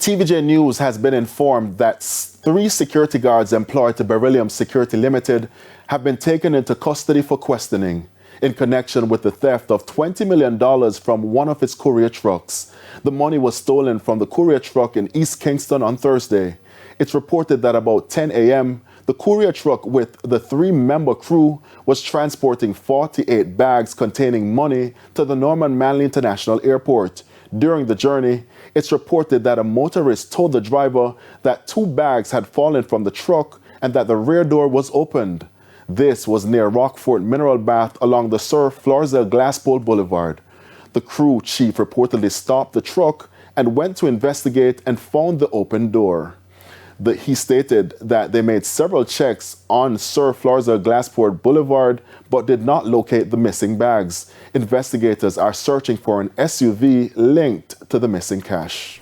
TVJ News has been informed that 3 security guards employed to Beryllium Security Limited have been taken into custody for questioning in connection with the theft of $20 million from one of its courier trucks. The money was stolen from the courier truck in East Kingston on Thursday. It's reported that about 10 a.m., the courier truck with the 3-member crew was transporting 48 bags containing money to the Norman Manley International Airport. During the journey, it's reported that a motorist told the driver that 2 bags had fallen from the truck and that the rear door was opened. This was near Rockfort Mineral Bath along the Sir Floresville Glasspool Boulevard. The crew chief reportedly stopped the truck and went to investigate and found the open door. He stated that they made several checks on Sir Floresville Glassport Boulevard but did not locate the missing bags. Investigators are searching for an SUV linked to the missing cash.